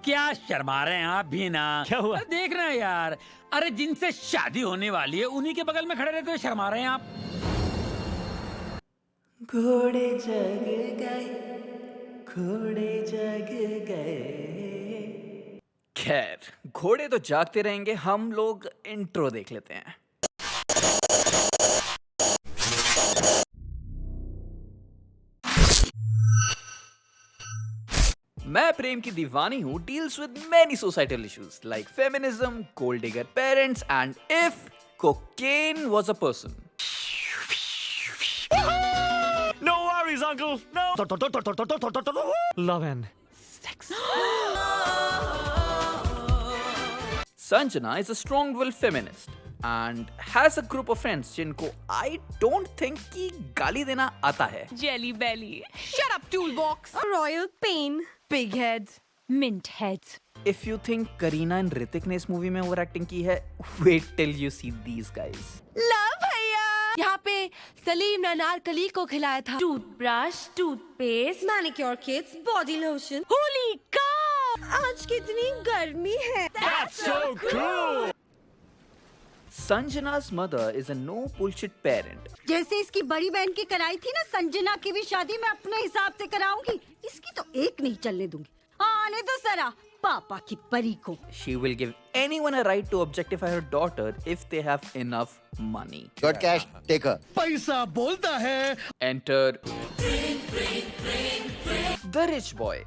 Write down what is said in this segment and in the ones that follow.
क्या शर्मा रहे हैं आप भी ना? क्या हुआ? अरे देख रहे हैं यार, अरे जिनसे शादी होने वाली है उन्हीं के बगल में खड़े रहते हुए शर्मा रहे हैं आप। घोड़े जग गए, घोड़े जग गए। खैर, घोड़े तो जागते रहेंगे, हम लोग इंट्रो देख लेते हैं। मैं प्रेम की दीवानी हूँ, deals with many societal issues like feminism, gold digger parents and if cocaine was a person. No worries, uncle. No. Love and sex. Sanjana is a strong-willed feminist and has a group of friends जिनको I don't think कि गाली देना आता है। Jelly belly. Shut up, toolbox. Royal pain. Big heads. Mint heads. If you think Kareena and Hrithik ने इस movie में over acting की है, wait till you see these guys. Love भैया. यहाँ पे सलीम ने अनारकली को खिलाया था toothbrush, toothpaste, manicure kits, body lotion. Holy cow! आज कितनी गर्मी है। That's so cool. Sanjana's mother is a no bullshit parent. जैसे इसकी बड़ी बहन की कराई थी ना, संजना की भी शादी मैं अपने हिसाब से कराऊंगी। इसकी तो एक नहीं चलने दूंगी। आने दो सरा पापा की परी को। She will give anyone a right to objectify her daughter if they have enough money. Got cash, take her. पैसा बोलता है. Enter the rich boy,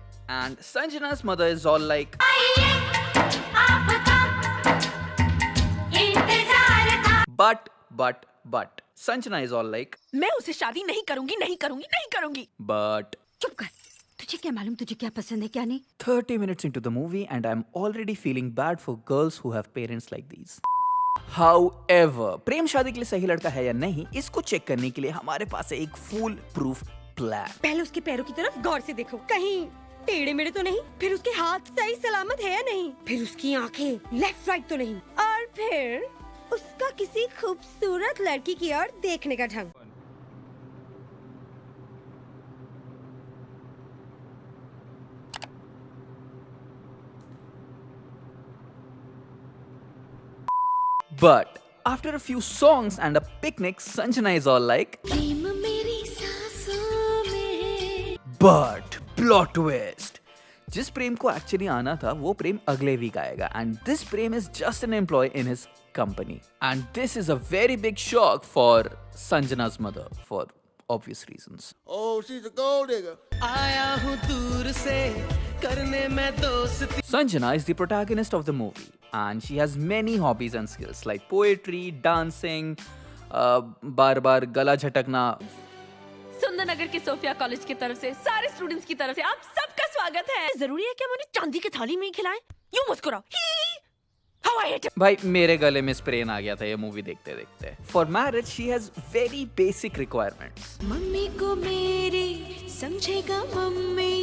and Sanjana's mother is all like, but Sanjana is all like, मैं उसे शादी नहीं करूंगी, नहीं करूंगी, नहीं करूंगी। but चुप कर। तुझे क्या मालूम तुझे क्या पसंद है क्या नहीं? 30 minutes into the movie and I'm already feeling bad for girls who have parents like these. However, प्रेम शादी के लिए सही लड़का है या नहीं, इसको चेक करने के लिए हमारे पास है एक फुल प्रूफ प्लान। पहले उसके पैरों की तरफ गौर से देखो, कहीं टेढ़े मेढ़े तो नहीं, फिर उसके हाथ सही सलामत है या नहीं, फिर उसकी आंखें लेफ्ट राइट तो नहीं, और फिर उसका किसी खूबसूरत लड़की की ओर देखने का ढंग। But after a few songs and a picnic, Sanjana is all like, but plot twist. जिस प्रेम को एक्चुअली आना था वो प्रेम अगले वीक आएगा and this Prem is just an employee in his company and this is a very big shock for Sanjana's mother for obvious reasons. Oh, she's a gold digger. Sanjana is the protagonist of the movie and she has many hobbies and skills like poetry, dancing, बार-बार गला झटकना। सुंदरनगर के Sophia college की तरफ से सारे students की तरफ से आप सबका स्वागत है। जरूरी है कि हम उन्हें चांदी की थाली में ही खिलाएं? यूं मुस्कुराओ। How I hate it. भाई मेरे गले में स्प्रेन आ गया था ये मूवी देखते देखते। For marriage she has very basic requirements. Mummy को मेरे समझेगा मम्मी,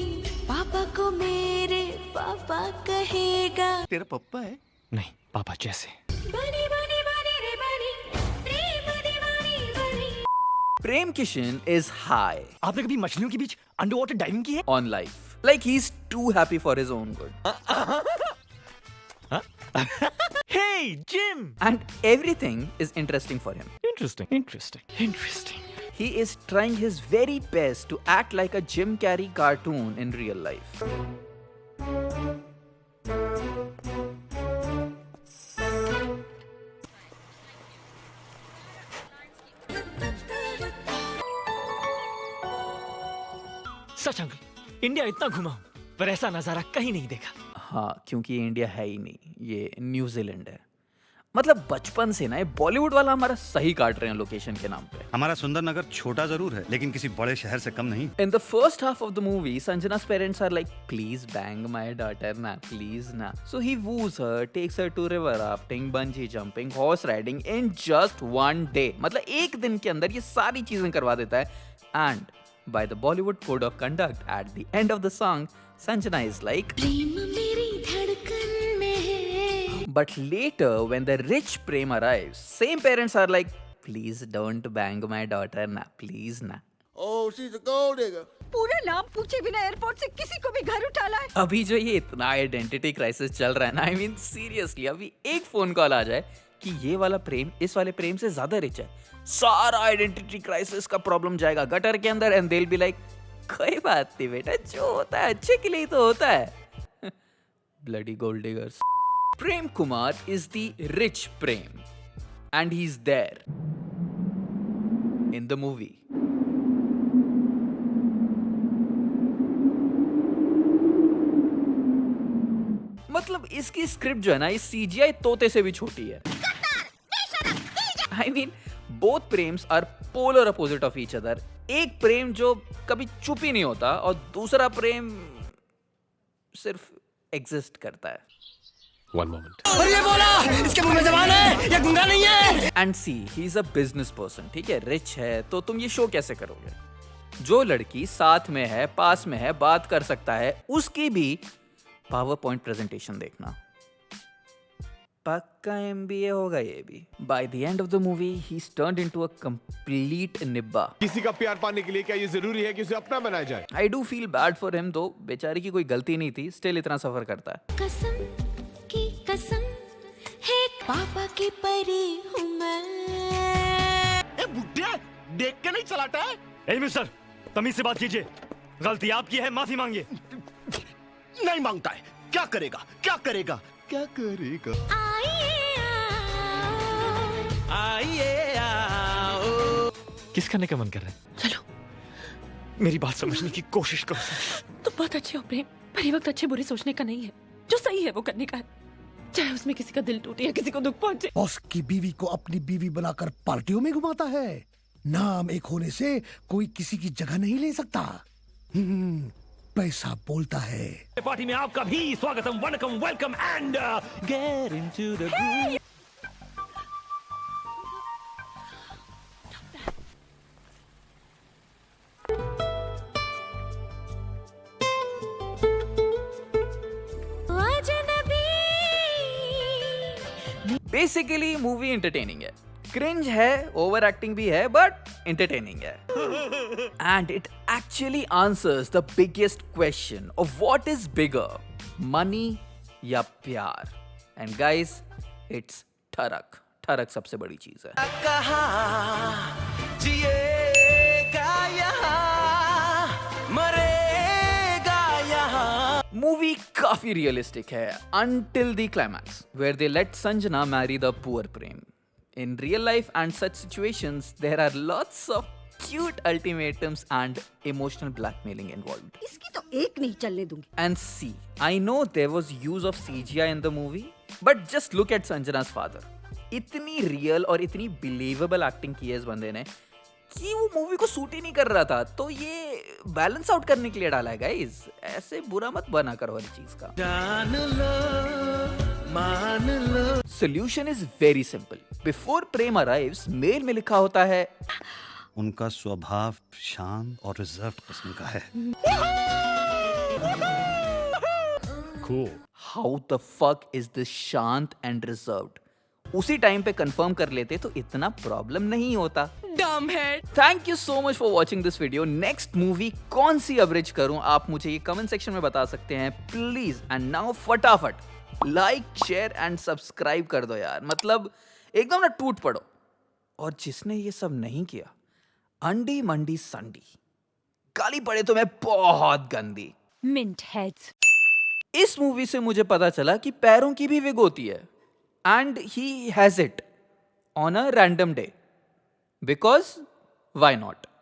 पापा को मेरे पापा कहेगा। तेरा पप्पा है? नहीं, पापा जैसे. बनी बनी बनी रे बनी, प्रेम दीवानी बनी। Prem Kishan is high आपने कभी मछलियों के बीच अंडरवाटर डाइविंग की है? on life. Like he's too happy for his own good. Hey, Jim. And everything is interesting for him. Interesting. He is trying his very best to act like a Jim Carrey cartoon in real life. Such uncle, India इतना घुमा हूं, पर ऐसा नजारा कहीं नहीं देखा। हाँ, क्योंकि ये इंडिया है ही नहीं, ये न्यूजीलैंड है। मतलब बचपन से ना ये बॉलीवुड वाला हमारा सही काट रहे हैं लोकेशन के नाम पे। हमारा सुंदरनगर छोटा जरूर है, लेकिन किसी बड़े शहर से कम नहीं। In the first half of the movie, Sanjana's parents are like, please bang my daughter na, please na. So he woos her, takes her to river rafting, bungee jumping, horse riding in just one day. मतलब एक दिन के अंदर ये सारी चीजें करवा देता है. And by the Bollywood code of conduct, at the end of the song, Sanjana is like, प्रेम मेरी धड़कन में है। but later when the rich Prem arrives, same parents are like, please don't bang my daughter na, please na. Oh, she's a gold digger. पूरा नाम पूछे बिना airport से किसी को भी घर उठा लाए। अभी जो ये इतना आइडेंटिटी क्राइसिस चल रहा है ना, आई मीन सीरियसली, अभी एक फोन कॉल आ जाए कि ये वाला प्रेम इस वाले प्रेम से ज्यादा रिच है, सारा आइडेंटिटी क्राइसिस का प्रॉब्लम जाएगा गटर के अंदर, and they will be like कोई बात नहीं बेटा, जो होता है अच्छे के लिए ही तो होता है। Bloody gold diggers. Prem Kumar is the rich Prem, and he's there in the movie. मतलब इसकी स्क्रिप्ट जो है ना, इस CGI तोते से भी छोटी है। I mean, both Prems are polar opposite of each other. एक प्रेम जो कभी चुप ही नहीं होता और दूसरा प्रेम सिर्फ एग्जिस्ट करता है। One moment. And see, he is a business person, ठीक है, रिच है, तो तुम ये शो कैसे करोगे? जो लड़की साथ में है, पास में है, बात कर सकता है, उसकी भी पावर पॉइंट प्रेजेंटेशन देखना। पक्का MBA होगा ये भी। By the end of the movie he turned into a complete निब्बा। किसी का प्यार पाने के लिए क्या ये जरूरी है कि उसे अपना बनाया जाए? I do feel bad for him, दो बेचारे की कोई गलती नहीं थी, स्टिल इतना सफर करता है। कसम की कसम है, पापा की परी हूँ मैं। ए बुड्ढे, देख के नहीं चलाता है? ए मिस्टर, तमीज से बात कीजिए, गलती आपकी है, माफी मांगिए। नहीं मांगता है। क्या करेगा? क्या करेगा? क्या करेगा? आइए किस करने का मन कर रहा है? चलो, मेरी बात समझने की कोशिश करो। तुम बहुत अच्छे हो प्रेम, पर ये वक्त अच्छे बुरे सोचने का नहीं है, जो सही है वो करने का है, चाहे उसमें किसी का दिल टूटे या किसी को दुख पहुंचे। बॉस की बीवी को अपनी बीवी बनाकर पार्टियों में घुमाता है। नाम एक होने से कोई किसी की जगह नहीं ले सकता। पैसा बोलता है। पार्टी में आपका भी स्वागतम, वनकम, welcome and get into the groove. Basically movie entertaining है, क्रिंज है, ओवर एक्टिंग भी है, बट एंटरटेनिंग है। And it actually answers the biggest question of what is bigger, money या प्यार। एंड गाइस, इट्स ठरक। ठरक सबसे बड़ी चीज है। मूवी काफी रियलिस्टिक है until the climax where they let Sanjana marry the poor Prem. In real life and such situations, there are lots of cute ultimatums and emotional blackmailing involved. इसकी तो एक नहीं चलने दूंगी। And see, I know there was use of CGI in the movie, but just look at Sanjana's father. इतनी real और इतनी believable acting की है इस बंदे ने कि वो मूवी को सूट ही नहीं कर रहा था, तो ये बैलेंस आउट करने के लिए डाला है गाइस। ऐसे बुरा मत बना करो हर चीज का। Solution is very simple. Before Prem arrives, mail में लिखा होता है उनका स्वभाव शांत और रिजर्व किस्म का है। Cool. How the fuck is this शांत एंड रिजर्व्ड? उसी टाइम पे कंफर्म कर लेते तो इतना प्रॉब्लम नहीं होता। डम है। Thank you so much for watching this video. Next movie कौन सी अवरेज करूं, आप मुझे ये कमेंट सेक्शन में बता सकते हैं प्लीज। एंड नाउ फटाफट लाइक, शेयर एंड सब्सक्राइब कर दो यार, मतलब एकदम ना टूट पड़ो। और जिसने ये सब नहीं किया, अंडी मंडी संडी, गाली पड़े तो मैं बहुत गंदी। Mint heads. इस मूवी से मुझे पता चला कि पैरों की भी विग होती है, and he has it on a random day, because why not?